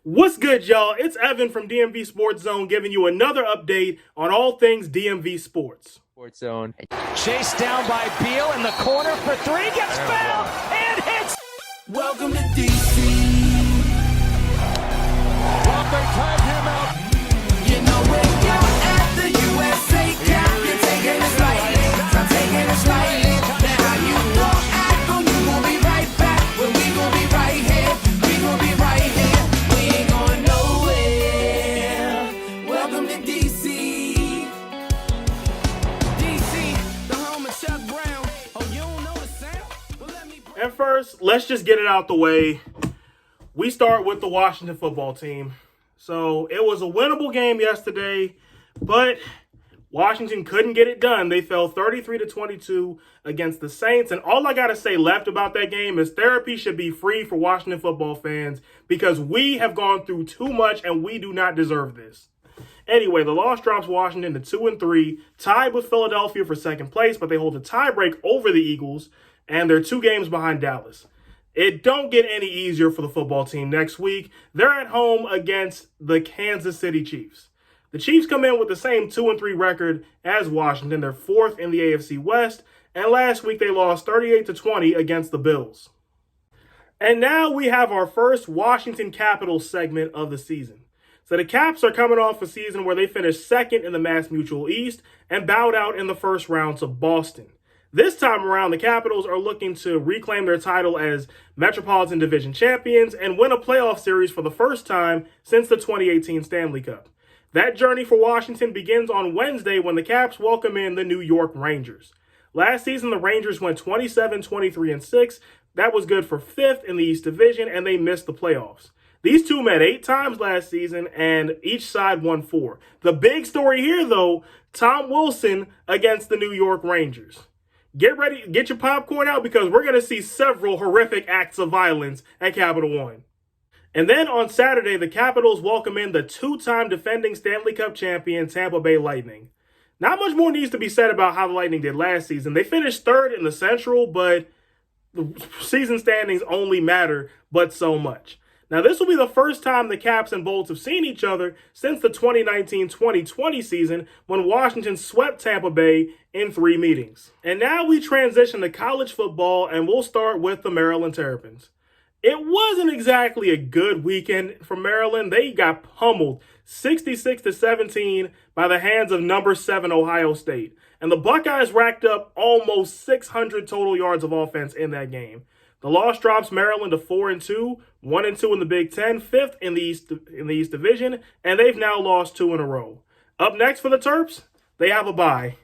What's good, y'all? It's Evan from DMV Sports Zone giving you another update on all things DMV sports. Sports Zone. Chased down by Beal in the corner for three, gets fouled and hits. Welcome to DC. Well, they tied him out. You know where you're at, the USA Cap. You're taking it slightly, I'm taking it slightly. Now how you gon' act on you gon' be right back. Well, we gon' be right here, we gon' be right here. We ain't going nowhere. Welcome to DC. DC, the home of Chuck Brown. Oh, you don't know the sound? Well, let me... And first, let's just get it out the way. We start with the Washington football team. So it was a winnable game yesterday, but Washington couldn't get it done. They fell 33-22 against the Saints. And all I got to say left about that game is therapy should be free for Washington football fans because we have gone through too much and we do not deserve this. Anyway, the loss drops Washington to 2-3, tied with Philadelphia for second place, but they hold a tiebreak over the Eagles, and they're 2 games behind Dallas. It don't get any easier for the football team next week. They're at home against the Kansas City Chiefs. The Chiefs come in with the same 2-3 record as Washington. They're 4th in the AFC West, and last week they lost 38-20 against the Bills. And now we have our first Washington Capitals segment of the season. So the Caps are coming off a season where they finished 2nd in the Mass Mutual East and bowed out in the first round to Boston. This time around, the Capitals are looking to reclaim their title as Metropolitan Division champions and win a playoff series for the first time since the 2018 Stanley Cup. That journey for Washington begins on Wednesday when the Caps welcome in the New York Rangers. Last season, the Rangers went 27-23-6. That was good for 5th in the East Division, and they missed the playoffs. These two met 8 times last season, and each side won 4. The big story here, though, Tom Wilson against the New York Rangers. Get ready, get your popcorn out because we're going to see several horrific acts of violence at Capital One. And then on Saturday, the Capitals welcome in the 2-time defending Stanley Cup champion Tampa Bay Lightning. Not much more needs to be said about how the Lightning did last season. They finished 3rd in the Central, but the season standings only matter but so much. Now, this will be the first time the Caps and Bolts have seen each other since the 2019-2020 season when Washington swept Tampa Bay in 3 meetings. And now we transition to college football, and we'll start with the Maryland Terrapins. It wasn't exactly a good weekend for Maryland. They got pummeled 66-17 by the hands of number 7 Ohio State. And the Buckeyes racked up almost 600 total yards of offense in that game. The loss drops Maryland to 4-2, 1-2 in the Big Ten, 5th in the East Division, and they've now lost 2 in a row. Up next for the Terps, they have a bye.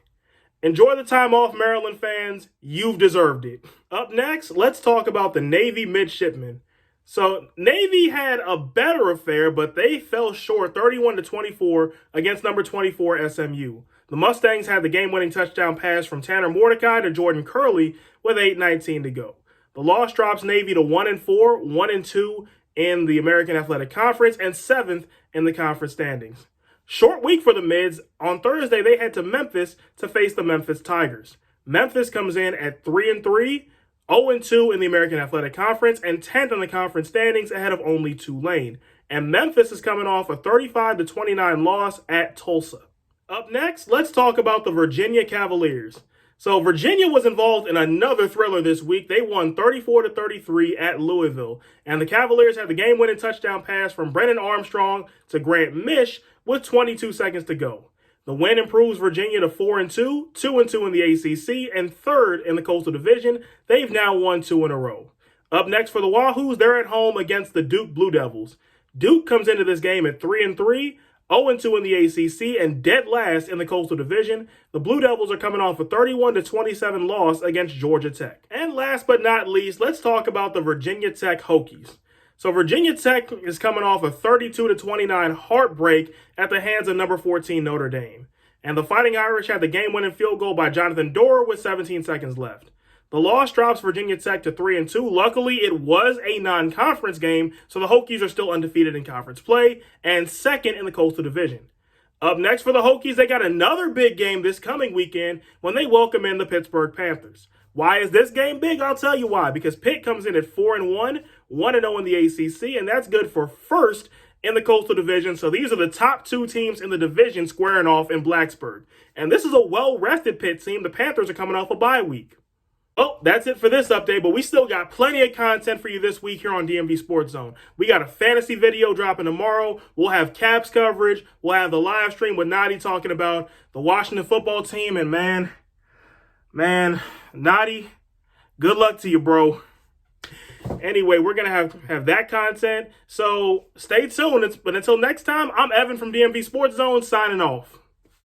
Enjoy the time off, Maryland fans. You've deserved it. Up next, let's talk about the Navy midshipmen. So Navy had a better affair, but they fell short 31-24 against number 24 SMU. The Mustangs had the game-winning touchdown pass from Tanner Mordecai to Jordan Curley with 8:19 to go. The loss drops Navy to 1-4, 1-2 in the American Athletic Conference, and 7th in the conference standings. Short week for the Mids. On Thursday, they head to Memphis to face the Memphis Tigers. Memphis comes in at 3-3, 0-2 in the American Athletic Conference, and 10th in the conference standings ahead of only Tulane. And Memphis is coming off a 35-29 loss at Tulsa. Up next, let's talk about the Virginia Cavaliers. So Virginia was involved in another thriller this week. They won 34-33 at Louisville. And the Cavaliers had the game-winning touchdown pass from Brennan Armstrong to Grant Mish with 22 seconds to go. The win improves Virginia to 4-2, 2-2 in the ACC, and 3rd in the Coastal Division. They've now won 2 in a row. Up next for the Wahoos, they're at home against the Duke Blue Devils. Duke comes into this game at 3-3, 0-2 in the ACC, and dead last in the Coastal Division. The Blue Devils are coming off a 31-27 loss against Georgia Tech. And last but not least, let's talk about the Virginia Tech Hokies. So Virginia Tech is coming off a 32-29 heartbreak at the hands of number 14 Notre Dame. And the Fighting Irish had the game-winning field goal by Jonathan Doerer with 17 seconds left. The loss drops Virginia Tech to 3-2. Luckily, it was a non-conference game, so the Hokies are still undefeated in conference play and 2nd in the Coastal Division. Up next for the Hokies, they got another big game this coming weekend when they welcome in the Pittsburgh Panthers. Why is this game big? I'll tell you why. Because Pitt comes in at 4-1, 1-0 in the ACC, and that's good for 1st in the Coastal Division. So these are the top 2 teams in the division squaring off in Blacksburg. And this is a well-rested Pitt team. The Panthers are coming off a bye week. Oh, that's it for this update, but we still got plenty of content for you this week here on DMV Sports Zone. We got a fantasy video dropping tomorrow. We'll have Caps coverage. We'll have the live stream with Nadi talking about the Washington football team. And man, Nadi, good luck to you, bro. Anyway, we're going to have that content. So stay tuned. But until next time, I'm Evan from DMV Sports Zone signing off.